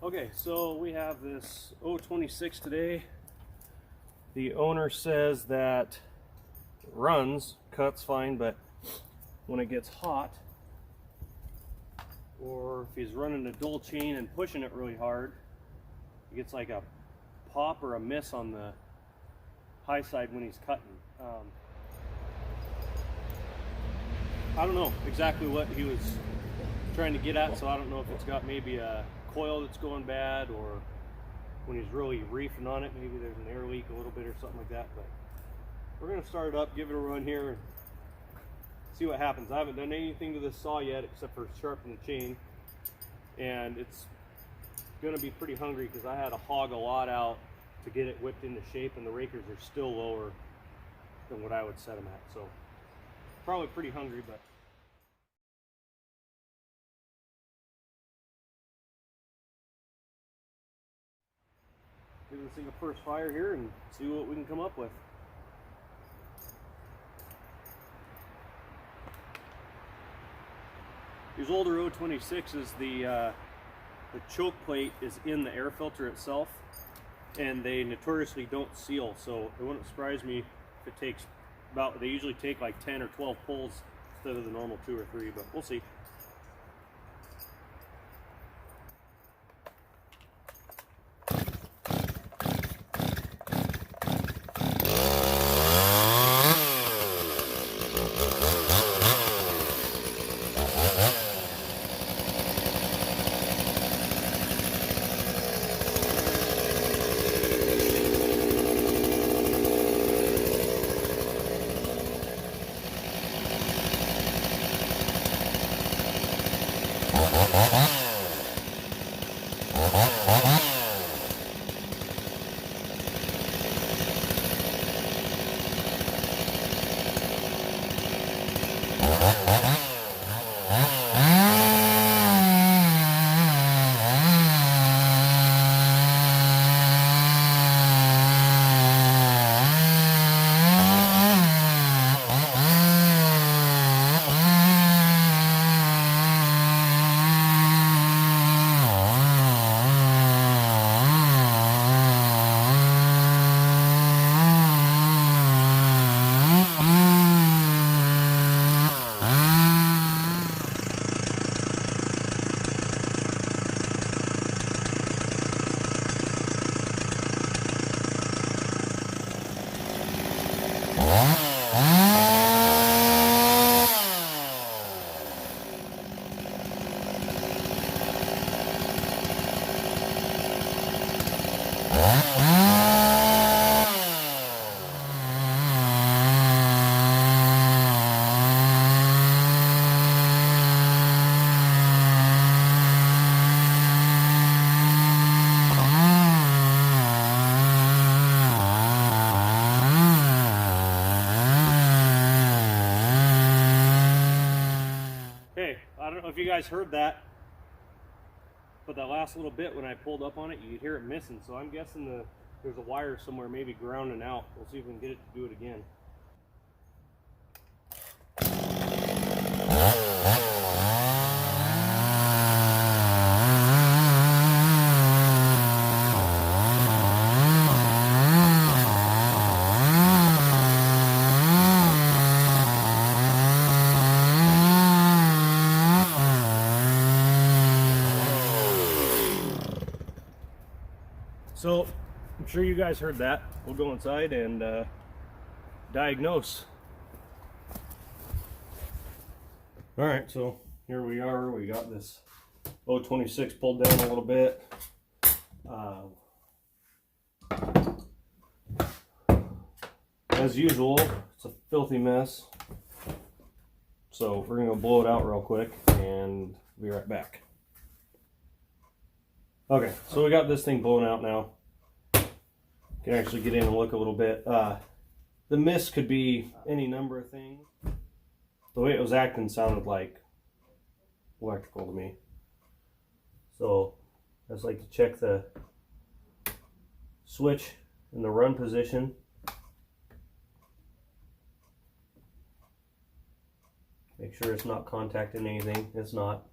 Okay, so we have this 026 today. The owner says that it runs, cuts fine, but when it gets hot, or if he's running a dual chain and pushing it really hard, it gets like a pop or a miss on the high side when he's cutting. I don't know exactly what he was trying to get at, so I don't know if it's got maybe a coil that's going bad, or when he's really reefing on it, maybe there's an air leak a little bit or something like that. But we're going to start it up, give it a run here, and see what happens. I haven't done anything to this saw yet except for sharpen the chain, and it's going to be pretty hungry because I had to hog a lot out to get it whipped into shape, and the rakers are still lower than what I would set them at. So probably pretty hungry, but give this thing a first fire here and see what we can come up with. These older 026s, the choke plate is in the air filter itself, and they notoriously don't seal, so it wouldn't surprise me if it takes about, they usually take like 10 or 12 pulls instead of the normal 2 or 3, but we'll see. I don't know if you guys heard that, but that last little bit when I pulled up on it, you could hear it missing. So I'm guessing there's a wire somewhere maybe grounding out. We'll see if we can get it to do it again. So I'm sure you guys heard that. We'll go inside and diagnose. All right, so here we are. We got this 026 pulled down a little bit. As usual, it's a filthy mess. So we're gonna go blow it out real quick and be right back. Okay, so we got this thing blown out now. Can actually get in and look a little bit. The mist could be any number of things. The way it was acting sounded like electrical to me. So I just like to check the switch in the run position. Make sure it's not contacting anything. It's not.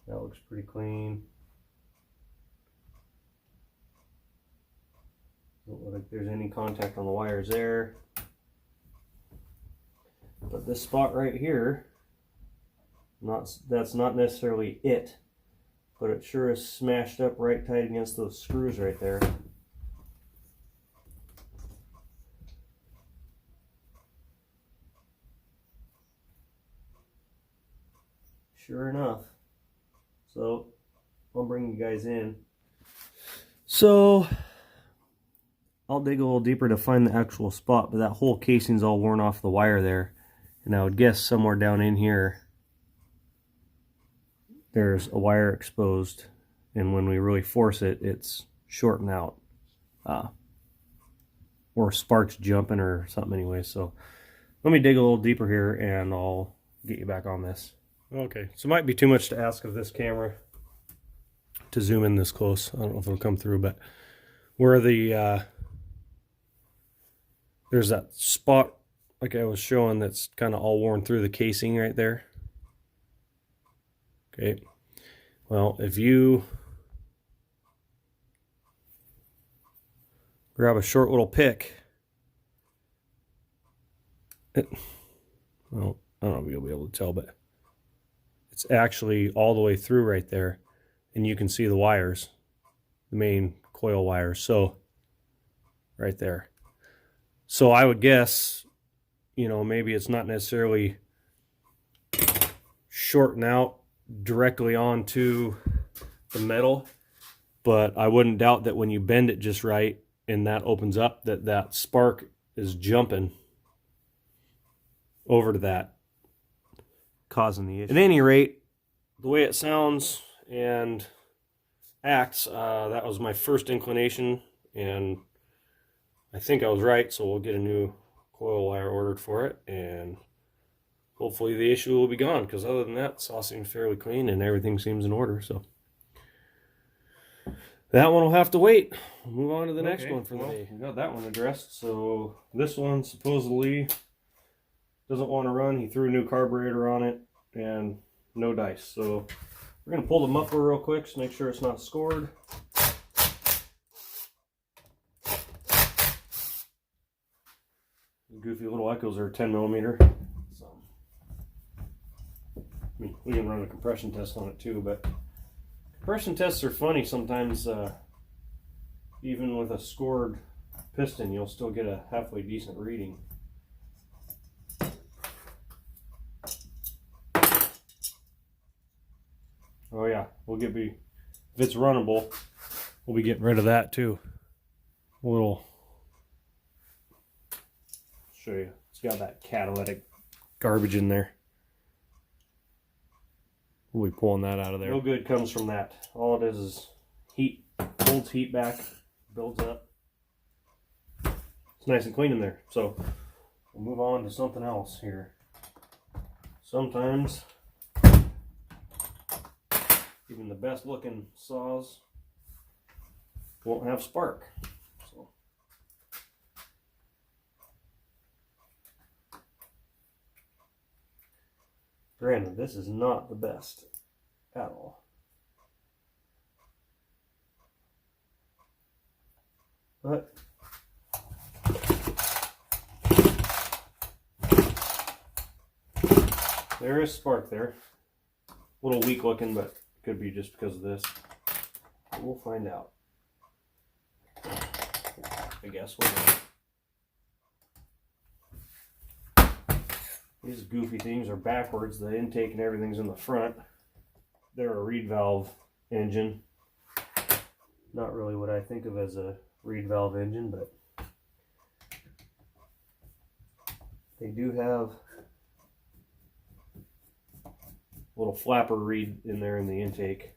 That looks pretty clean. Don't look like there's any contact on the wires there. But this spot right here, that's not necessarily it, but it sure is smashed up right tight against those screws right there. Sure enough. So I'll bring you guys in. So I'll dig a little deeper to find the actual spot, but that whole casing's all worn off the wire there. And I would guess somewhere down in here there's a wire exposed, and when we really force it, it's shorting out. Or sparks jumping or something anyway. So let me dig a little deeper here and I'll get you back on this. Okay, so it might be too much to ask of this camera to zoom in this close. I don't know if it'll come through, but where the there's that spot like I was showing that's kind of all worn through the casing right there. Okay, well, if you grab a short little pick, well, I don't know if you'll be able to tell, but it's actually all the way through right there, and you can see the wires, the main coil wires. So right there. So I would guess, you know, maybe it's not necessarily shorting out directly onto the metal, but I wouldn't doubt that when you bend it just right and that opens up, that spark is jumping over to that, causing the issue. At any rate, the way it sounds and acts, that was my first inclination, and I think I was right, so we'll get a new coil wire ordered for it, and hopefully the issue will be gone, because other than that, saw seems fairly clean and everything seems in order. So that one will have to wait. We'll move on to the next one for the day. We got that one addressed. So this one supposedly doesn't want to run. He threw a new carburetor on it and no dice. So we're going to pull the muffler real quick to make sure it's not scored. The goofy little echoes are 10 millimeter. So, I mean, we can run a compression test on it too, but compression tests are funny sometimes. Even with a scored piston, you'll still get a halfway decent reading. Oh yeah, if it's runnable, we'll be getting rid of that too. A little, show you, it's got that catalytic garbage in there. We'll be pulling that out of there. No good comes from that. All it is heat, holds heat back, builds up. It's nice and clean in there. So we'll move on to something else here. Sometimes even the best looking saws won't have spark. So granted, this is not the best at all. But there is spark there. A little weak looking, but could be just because of this. But we'll find out. I guess we'll know. These goofy things are backwards. The intake and everything's in the front. They're a reed valve engine. Not really what I think of as a reed valve engine, but they do have a little flapper reed in there in the intake.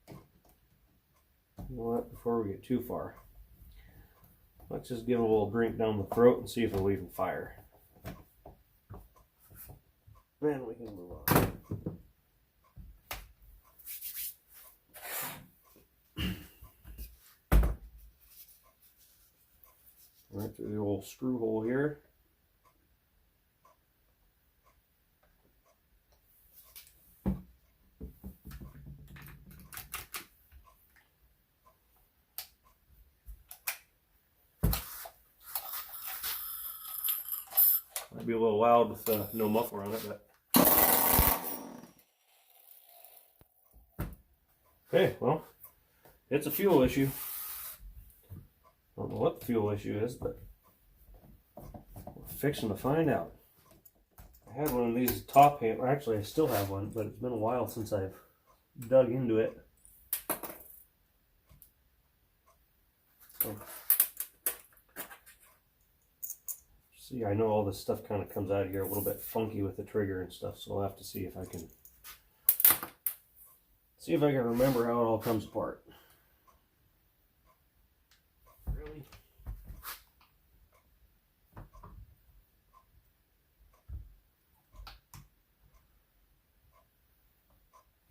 You know what, before we get too far, let's just give it a little drink down the throat and see if it'll even fire. Then we can move on. Right through the old screw hole here. Might be a little loud with no muffler on it, but okay, well, it's a fuel issue. I don't know what the fuel issue is, but we're fixing to find out. I had one of these top hammer. Actually, I still have one, but it's been a while since I've dug into it. So, see, I know all this stuff kind of comes out of here a little bit funky with the trigger and stuff, so I'll have to see if I can remember how it all comes apart. Really?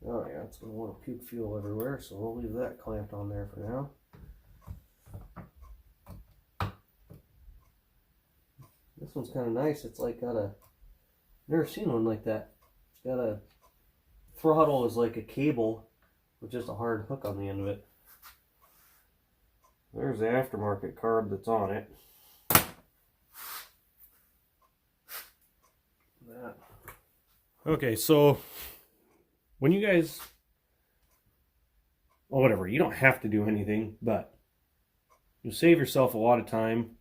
Oh yeah, it's going to want to puke fuel everywhere, so we'll leave that clamped on there for now. This one's kind of nice. It's like got a, never seen one like that. It's got a throttle is like a cable with just a hard hook on the end of it. There's the aftermarket carb that's on it. That. Okay, so when you guys, well, whatever, you don't have to do anything, but you'll save yourself a lot of time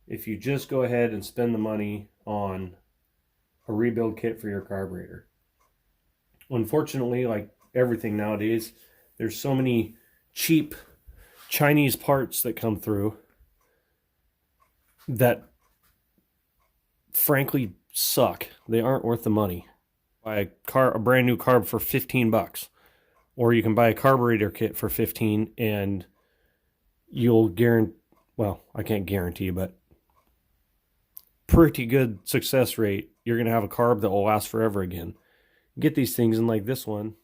if you just go ahead and spend the money on a rebuild kit for your carburetor. Unfortunately, like everything nowadays, there's so many cheap Chinese parts that come through that frankly suck. They aren't worth the money. Buy a brand new carb for 15 bucks, or you can buy a carburetor kit for 15 and you'll guarantee, well, I can't guarantee, but pretty good success rate. You're going to have a carb that will last forever again. Get these things, and like this one,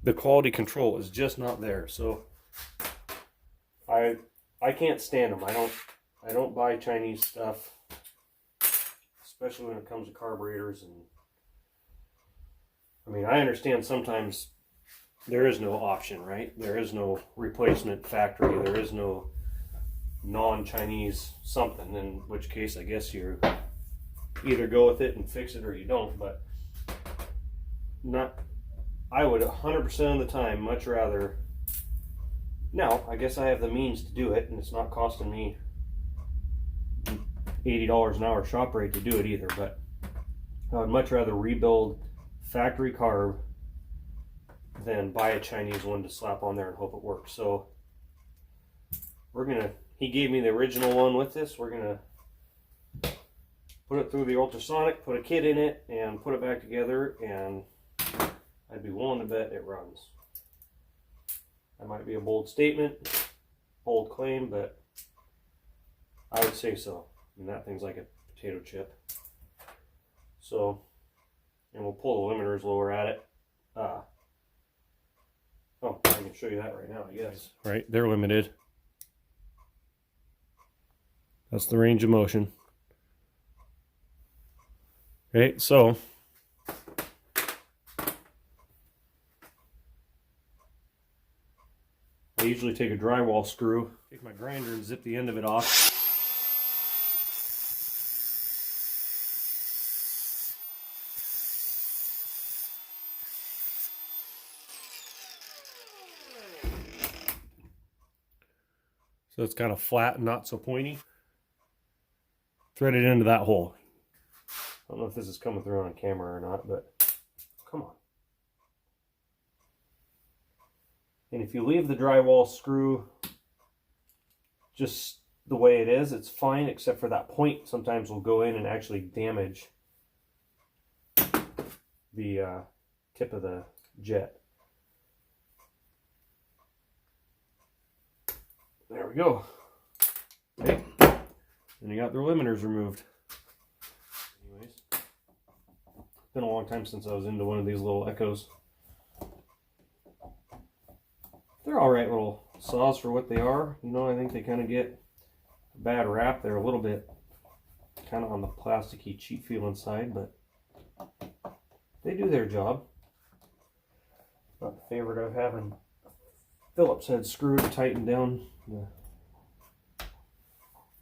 the quality control is just not there. So I can't stand them. I don't buy Chinese stuff, especially when it comes to carburetors. And I mean, I understand sometimes there is no option, right? There is no replacement factory. There is no non-Chinese something, in which case I guess you either go with it and fix it or you don't. But I would 100% of the time much rather, now I guess I have the means to do it and it's not costing me $80 an hour shop rate to do it either, but I would much rather rebuild factory carb than buy a Chinese one to slap on there and hope it works. So he gave me the original one with this. We're gonna put it through the ultrasonic, put a kit in it, and put it back together, and I'd be willing to bet it runs. That might be a bold statement, bold claim, but I would say so. I mean, that thing's like a potato chip. So, and we'll pull the limiters lower at it. Oh, I can show you that right now, I guess. Right, they're limited. That's the range of motion. Okay, so I usually take a drywall screw, take my grinder and zip the end of it off. So it's kind of flat and not so pointy. Thread it into that hole. I don't know if this is coming through on camera or not, but come on. And if you leave the drywall screw just the way it is, it's fine, except for that point sometimes will go in and actually damage the tip of the jet. There we go. Okay. And you got their limiters removed. Anyways, it's been a long time since I was into one of these little Echoes. They're alright little saws for what they are. You know, I think they kind of get a bad rap. They're a little bit kind of on the plasticky, cheap feeling side, but they do their job. Not a favorite of having Phillips head screw to tighten down the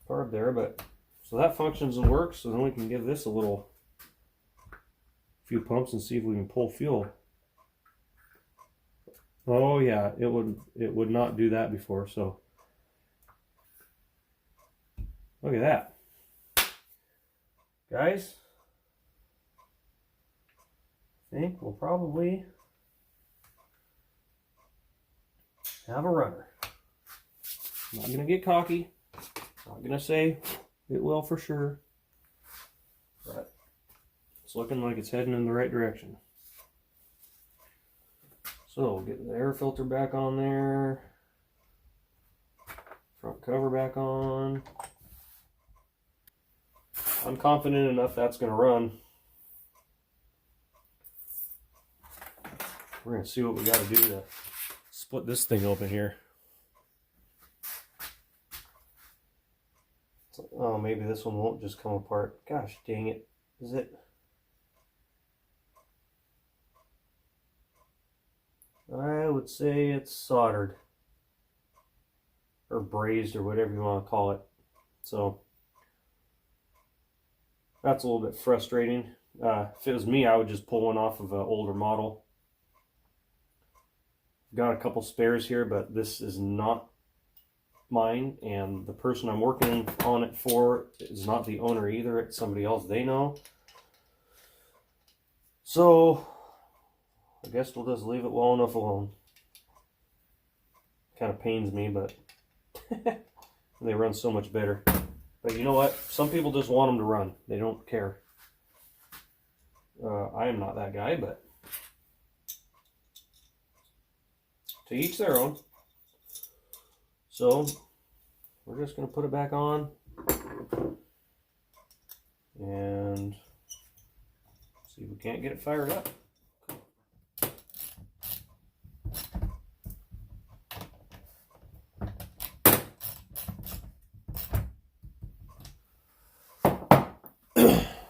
carb there, but So that functions and works. So then we can give this a few pumps and see if we can pull fuel. Oh yeah, it would not do that before. So look at that, guys. I think we'll probably have a runner. I'm not gonna get cocky. Not gonna say it will for sure, but it's looking like it's heading in the right direction. So get the air filter back on there, front cover back on. I'm confident enough that's gonna run. We're gonna see what we gotta do to split this thing open here. Oh, maybe this one won't just come apart. Gosh dang it. Is it? I would say it's soldered. Or brazed, or whatever you want to call it. So, that's a little bit frustrating. If it was me, I would just pull one off of an older model. Got a couple spares here, but this is not mine, and the person I'm working on it for is not the owner either. It's somebody else they know. So I guess we'll just leave it well enough alone. Kind of pains me, but they run so much better. But you know what? Some people just want them to run. They don't care. I am not that guy, but to each their own. So we're just going to put it back on and see if we can't get it fired up.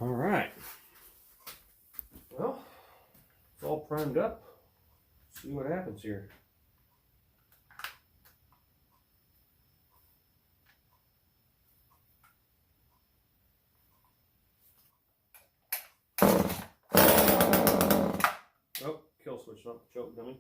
All right. Well, it's all primed up. See what happens here. Oh, kill switch, not the choke dummy.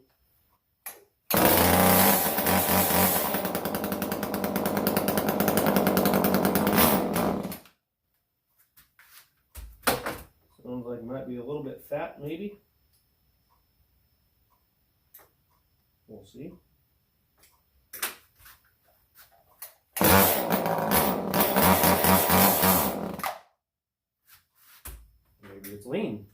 Sounds like it might be a little bit fat, maybe. We'll see. Maybe it's lean.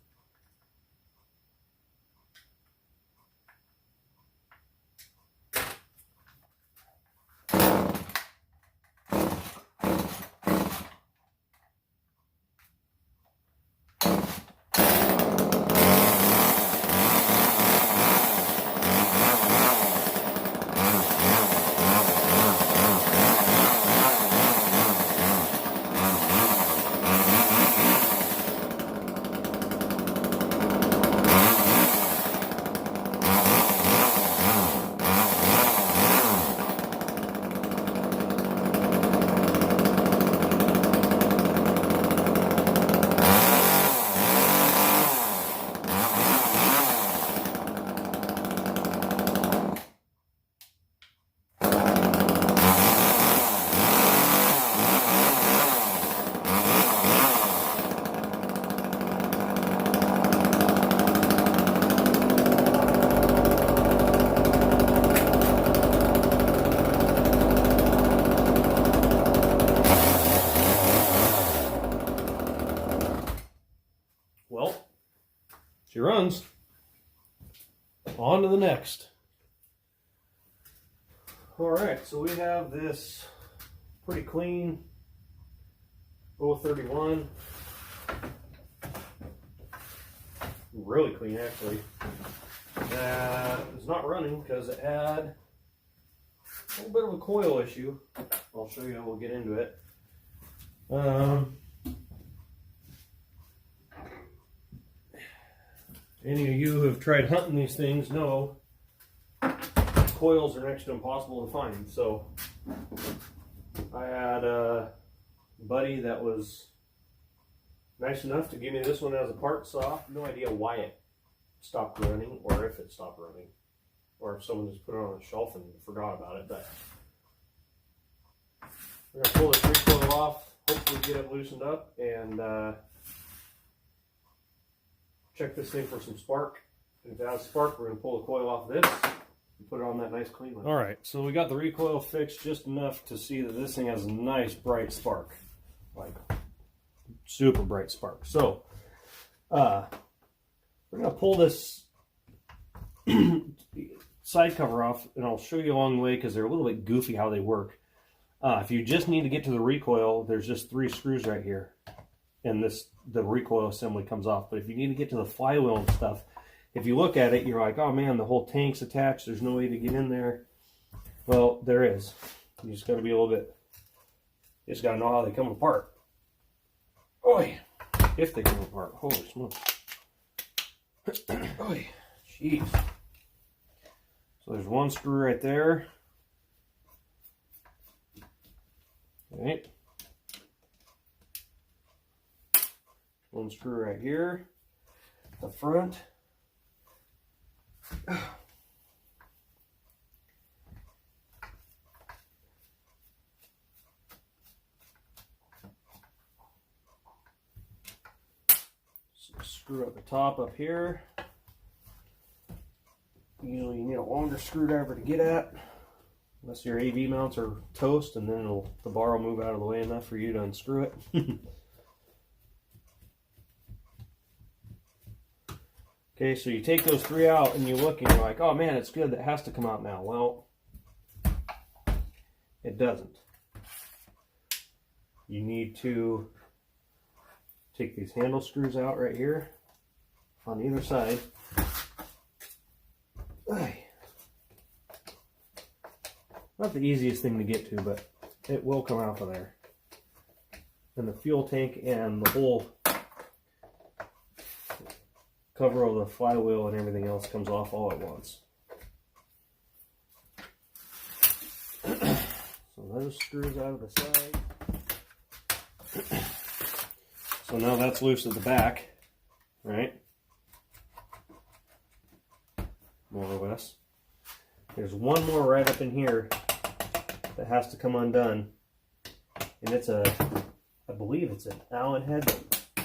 She runs. On to the next. Alright, so we have this pretty clean 031. Really clean, actually. That is not running because it had a little bit of a coil issue. I'll show you, we'll get into it. Any of you who have tried hunting these things know coils are next to impossible to find. So I had buddy that was nice enough to give me this one as a part saw. No idea why it stopped running, or if it stopped running, or if someone just put it on a shelf and forgot about it. But we're gonna pull this recoil off, hopefully get it loosened up, and check this thing for some spark. And if it has spark, we're gonna pull the coil off this and put it on that nice clean one. All right, so we got the recoil fixed just enough to see that this thing has a nice bright spark, like super bright spark. So we're gonna pull this side cover off, and I'll show you along the way because they're a little bit goofy how they work. If you just need to get to the recoil, there's just 3 screws right here, and the recoil assembly comes off. But if you need to get to the flywheel and stuff, if you look at it, you're like, oh man, the whole tank's attached, there's no way to get in there. Well, there is. You just got to be a little bit, you just got to know how they come apart. Oy, if they come apart. Holy smokes. Oy, jeez. So there's 1 screw right there. Right. 1 screw right here. The front. Screw at the top up here. Usually you need a longer screwdriver to get at, unless your AV mounts are toast, and then the bar will move out of the way enough for you to unscrew it. Okay, so you take those 3 out and you look and you're like, oh man, it's good, that has to come out now. Well, it doesn't. You need to take these handle screws out right here on either side. Not the easiest thing to get to, but it will come out of there. And the fuel tank and the whole cover of the flywheel and everything else comes off all at once. So those screws out of the side. So now that's loose at the back, right? More or less. There's 1 more right up in here that has to come undone, and it's I believe it's an Allen head,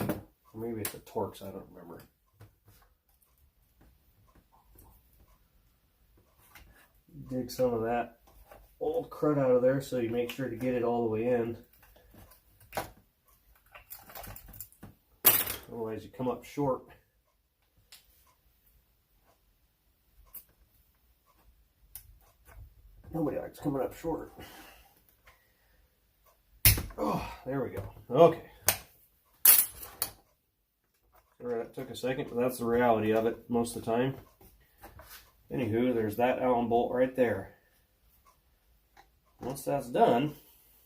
or maybe it's a Torx, I don't remember. Dig some of that old crud out of there, so you make sure to get it all the way in. Otherwise you come up short. Nobody likes coming up short. Oh, there we go. Okay. Sorry, that took a second, but that's the reality of it most of the time. Anywho, there's that Allen bolt right there. Once that's done,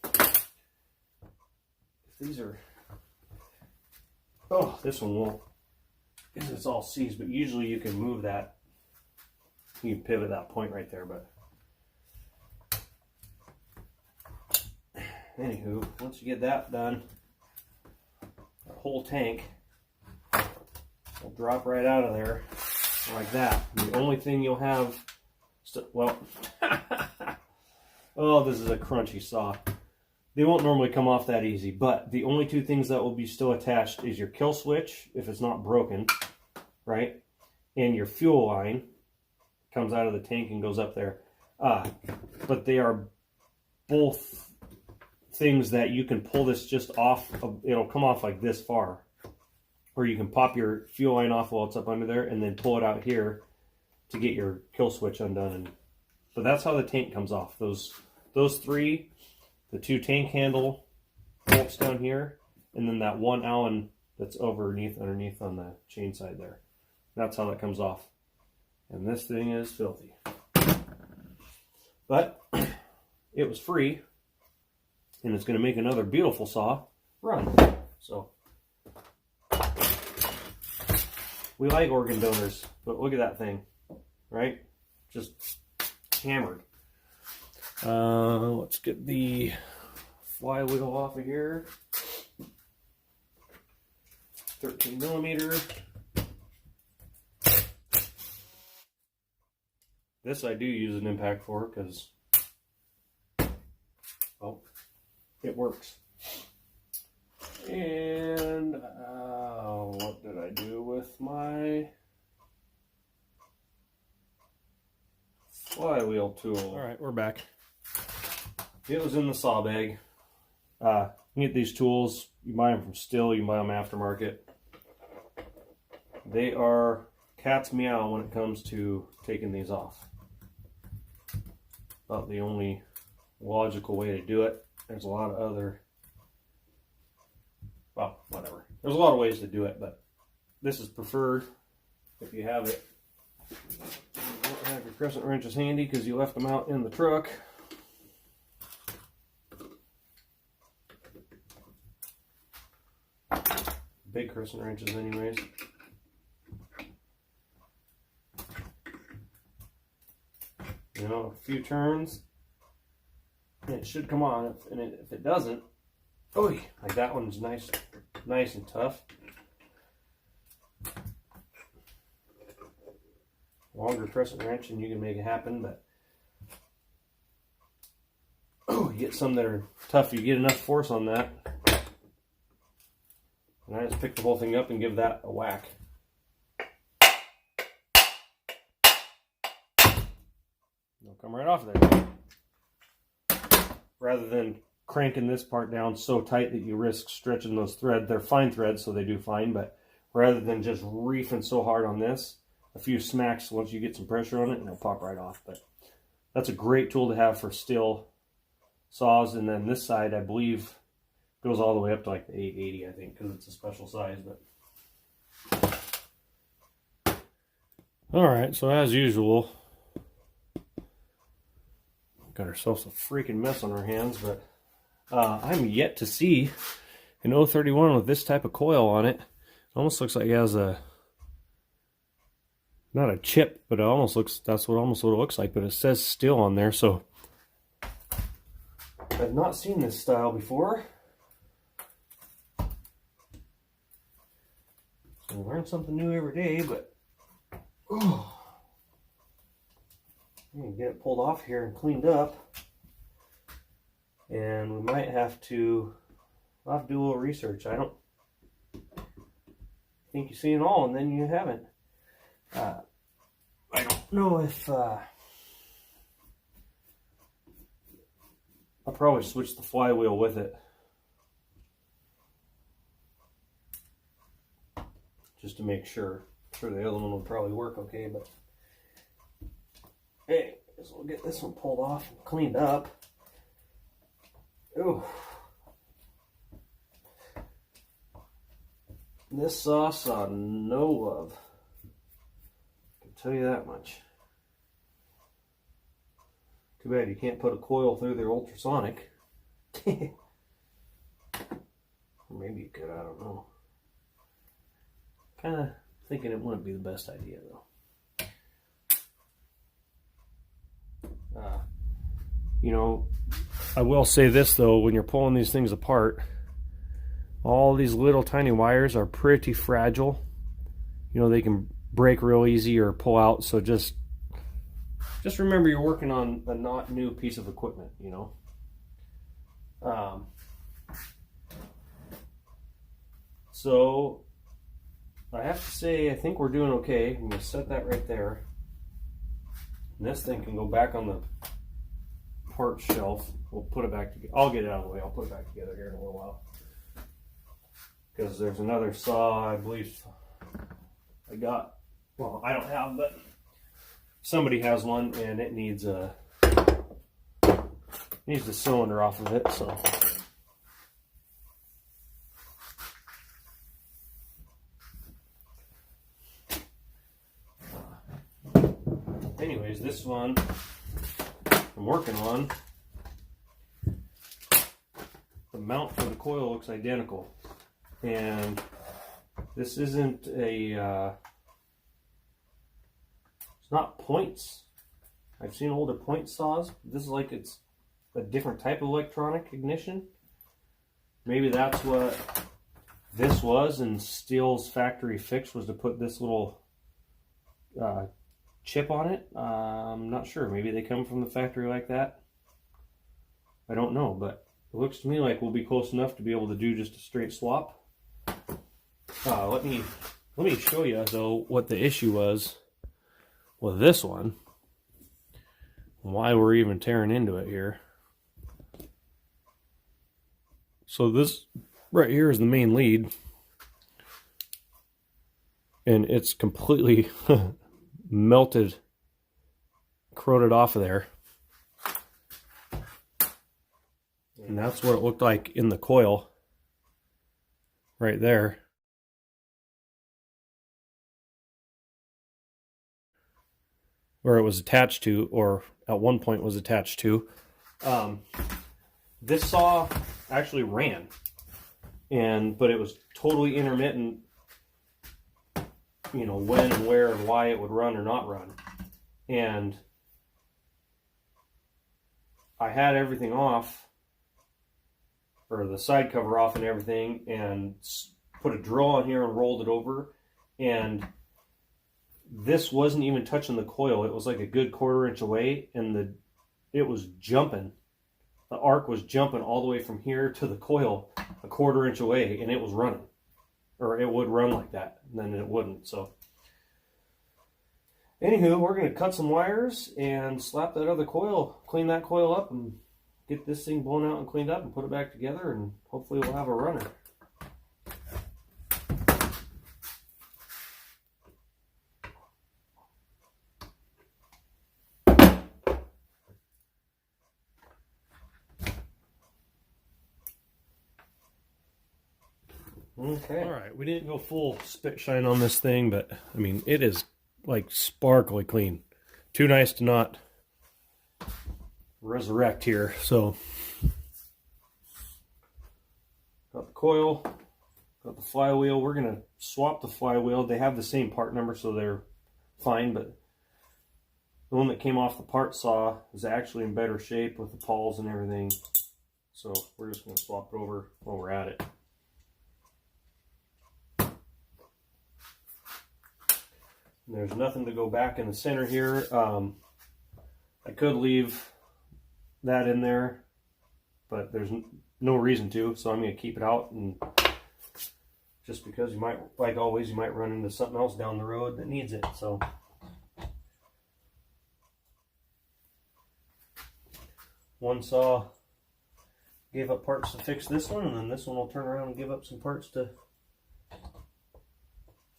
if these are, oh, this one won't, because it's all seized, but usually you can move that. You can pivot that point right there, but anywho, once you get that done, the whole tank will drop right out of there like that. The only thing you'll have, well, oh, this is a crunchy saw. They won't normally come off that easy, but the only 2 things that will be still attached is your kill switch, if it's not broken, right? And your fuel line comes out of the tank and goes up there. But they are both things that you can pull this just off. It'll come off like this far. Or you can pop your fuel line off while it's up under there and then pull it out here to get your kill switch undone. So that's how the tank comes off. Those 3, the 2 tank handle bolts down here, and then that 1 Allen that's underneath on the chain side there. That's how that comes off. And this thing is filthy. But it was free, and it's going to make another beautiful saw run. So we like organ donors, but look at that thing, right? Just hammered. Let's get the flywheel off of here. 13 millimeter. This I do use an impact for because, well, it works. And what did I do with my flywheel tool? All right, we're back. It was in the saw bag. You get these tools, you buy them from Stihl, you can buy them aftermarket. They are cat's meow when it comes to taking these off. About the only logical way to do it. There's a lot of other, well, whatever. There's a lot of ways to do it, but this is preferred if you have it. You don't have your crescent wrenches handy because you left them out in the truck. Big crescent wrenches anyways. You know, a few turns and it should come on. If it doesn't, oh, like that one's nice and tough. Longer crescent wrench and you can make it happen, but oh, you get some that are tough, you get enough force on that. And I just pick the whole thing up and give that a whack. It'll come right off there. Rather than cranking this part down so tight that you risk stretching those threads. They're fine threads, so they do fine, but rather than just reefing so hard on this, a few smacks once you get some pressure on it and it'll pop right off. But that's a great tool to have for Stihl saws. And then this side, I believe, goes all the way up to like the 880, I think, because it's a special size. But all right, so as usual, got ourselves a freaking mess on our hands. But I'm yet to see an 031 with this type of coil on it. It almost looks like it has a, not a chip, but it almost looks, that's what almost what it looks like. But it says Stihl on there, so I've not seen this style before. We learn something new every day, but oh, I'm gonna get it pulled off here and cleaned up, and we might have to. I'll have to do a little research. I don't think you've seen it all, and then you haven't. I don't know if I'll probably switch the flywheel with it. Just to make sure. I'm sure the other one will probably work okay, but hey, so we'll get this one pulled off and cleaned up. Ooh. This saw saw no love. I can tell you that much. Too bad you can't put a coil through their ultrasonic. Maybe you could, I don't know. Kind of thinking it wouldn't be the best idea though. You know, I will say this though, when you're pulling these things apart, all these little tiny wires are pretty fragile. You know, they can break real easy or pull out, so just remember you're working on a not new piece of equipment, you know. So I have to say, I think we're doing okay. I'm going to set that right there. And this thing can go back on the part shelf. We'll put it back together. I'll get it out of the way. I'll put it back together here in a little while. Because there's another saw, I believe I got. Well, I don't have, but somebody has one, and it needs the cylinder off of it. So. Anyways, this one I'm working on, the mount for the coil looks identical, and this isn't a it's not points. I've seen older point saws. This is like it's a different type of electronic ignition. maybe that's what this was, and Steel's factory fix was to put this little chip on it. I'm not sure. Maybe they come from the factory like that. I don't know, but it looks to me like we'll be close enough to be able to do just a straight swap. Let me show you though what the issue was with this one, why we're even tearing into it here. So this right here is the main lead, and it's completely melted, corroded off of there. And that's what it looked like in the coil right there. Where it was attached to, or at one point was attached to. This saw actually ran, but it was totally intermittent, you know, when and where and why it would run or not run. And I had everything off, or the side cover off and everything, and put a drill on here and rolled it over, and this wasn't even touching the coil. It was like a good 1/4 inch away, and it was jumping. The arc was jumping all the way from here to the coil a 1/4 inch away, and it was running. Or it would run like that, and then it wouldn't. So anywho, we're going to cut some wires and slap that other coil, clean that coil up, and get this thing blown out and cleaned up and put it back together, and hopefully we'll have a runner. Okay. All right, we didn't go full spit shine on this thing, but I mean, it is like sparkly clean. Too nice to not resurrect here. So, got the coil, got the flywheel. We're gonna swap the flywheel. They have the same part number, so they're fine, but the one that came off the part saw is actually in better shape with the pawls and everything. So we're just gonna swap it over while we're at it. There's nothing to go back in the center here. I could leave that in there, but there's no reason to, so I'm going to keep it out. And just because you might, like always, you might run into something else down the road that needs it. So one saw gave up parts to fix this one, and then this one will turn around and give up some parts to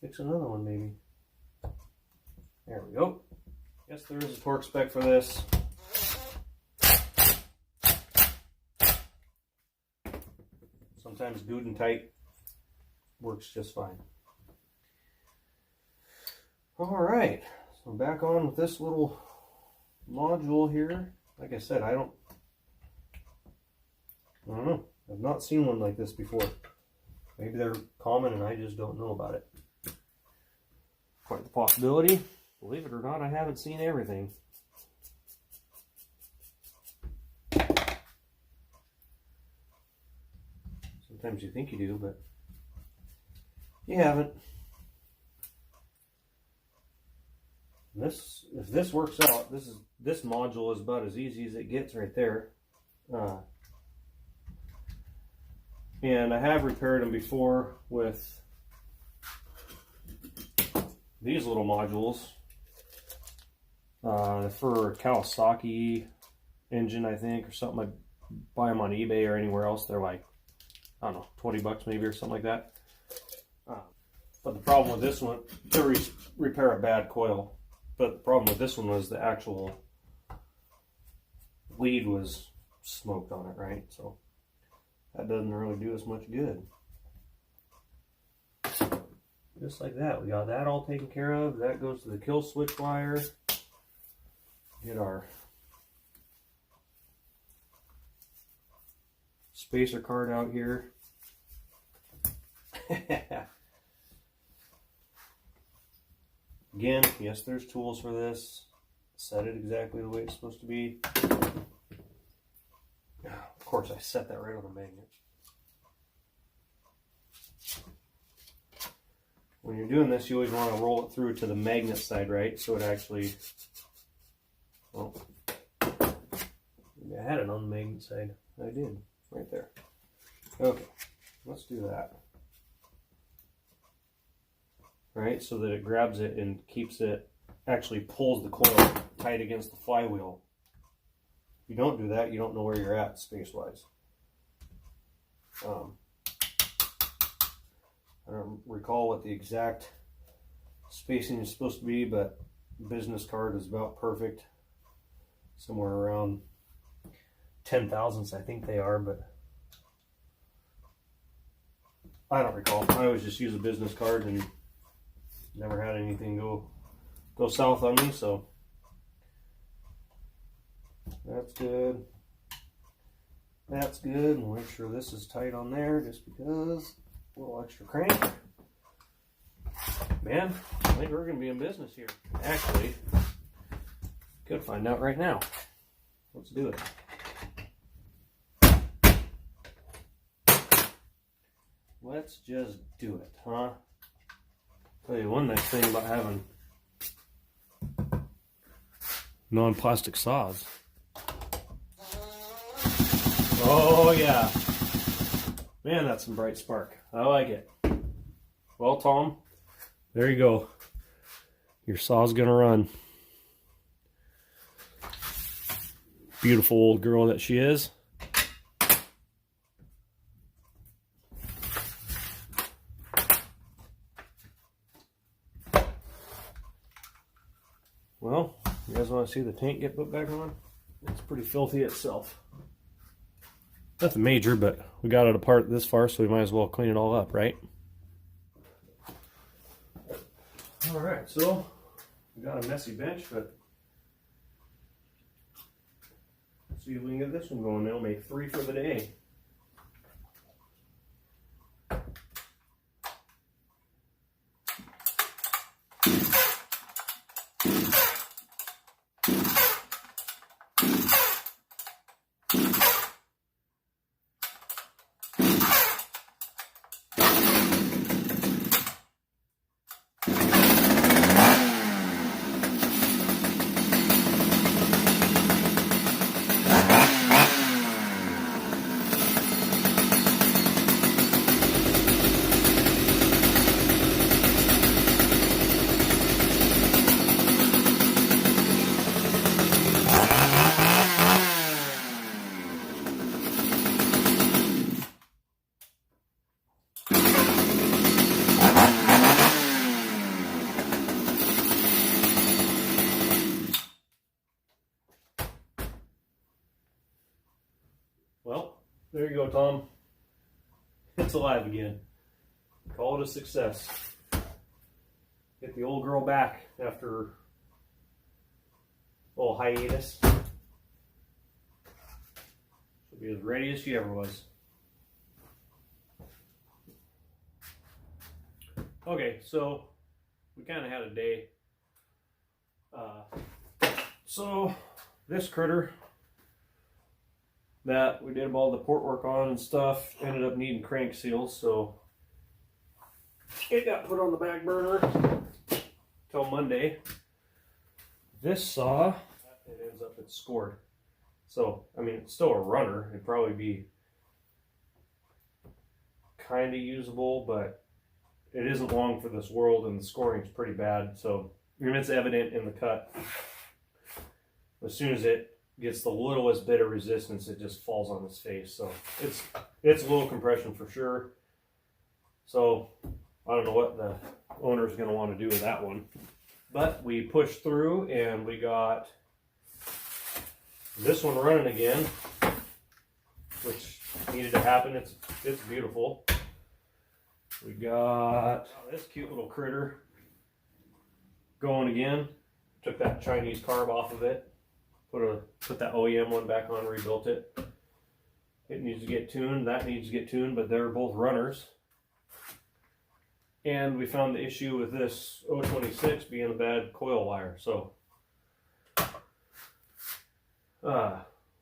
fix another one maybe. There we go. Guess there is a torque spec for this. Sometimes good and tight works just fine. All right, so back on with this little module here. Like I said, I don't know. I've not seen one like this before. Maybe they're common and I just don't know about it. Quite the possibility. Believe it or not, I haven't seen everything. Sometimes you think you do, but you haven't. If this works out, this module is about as easy as it gets right there. And I have repaired them before with these little modules. For a Kawasaki engine, I think, or something. I buy them on eBay or anywhere else. They're like, I don't know, 20 bucks maybe or something like that. But the problem with this one, to repair a bad coil, but the problem with this one was the actual lead was smoked on it, right? So that doesn't really do us much good. Just like that, we got that all taken care of. That goes to the kill switch wire. Get our spacer card out here. Again, yes, there's tools for this. Set it exactly the way it's supposed to be. Of course, I set that right on the magnet. when you're doing this, you always want to roll it through to the magnet side, right? So it actually, well, I had it on the magnet side. I did, right there. Okay, let's do that. Right, so that it grabs it and keeps it, actually pulls the coil tight against the flywheel. If you don't do that, you don't know where you're at space-wise. I don't recall what the exact spacing is supposed to be, but business card is about perfect. Somewhere around 10 thousandths, I think they are, but I don't recall. I always just use a business card and never had anything go south on me, so that's good. That's good. We'll make sure this is tight on there just because. A little extra crank. Man, I think we're going to be in business here. Actually, could find out right now. Let's do it. Let's just do it, huh? Tell you one nice thing about having non-plastic saws. Oh yeah. Man, that's some bright spark. I like it. Well, Tom, there you go. Your saw's gonna run. Beautiful old girl that she is. Well, you guys want to see the tank get put back on? It's pretty filthy itself. Nothing major, but we got it apart this far, so we might as well clean it all up, right? Alright, so we got a messy bench, but let's see if we can get this one going. They'll make 3 for the day. Well, there you go, Tom. It's alive again. Call it a success. Get the old girl back after a little hiatus. She'll be as ready as she ever was. Okay, so we kind of had a day. So this critter that we did all the port work on and stuff ended up needing crank seals, so it got put on the back burner till Monday. This saw, it ends up it's scored. So, I mean, it's still a runner. It'd probably be kind of usable, but it isn't long for this world, and the scoring's pretty bad. So, I mean, it's evident in the cut. As soon as it gets the littlest bit of resistance, it just falls on its face. So it's low compression for sure. So I don't know what the owner's going to want to do with that one, but we pushed through and we got this one running again, which needed to happen. It's beautiful. We got this cute little critter going again. Took that Chinese carb off of it. Put that OEM one back on, rebuilt it. It needs to get tuned, that needs to get tuned, but they're both runners. And we found the issue with this 026 being a bad coil wire. So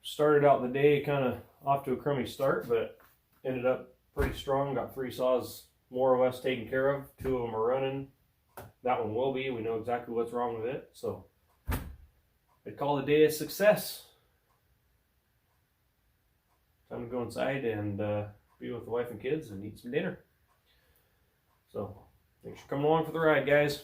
started out the day kind of off to a crummy start, but ended up pretty strong. Got 3 saws more or less taken care of. 2 of them are running. That one will be. We know exactly what's wrong with it. So I'd call the day a success. Time to go inside and be with the wife and kids and eat some dinner. So thanks for coming along for the ride, guys.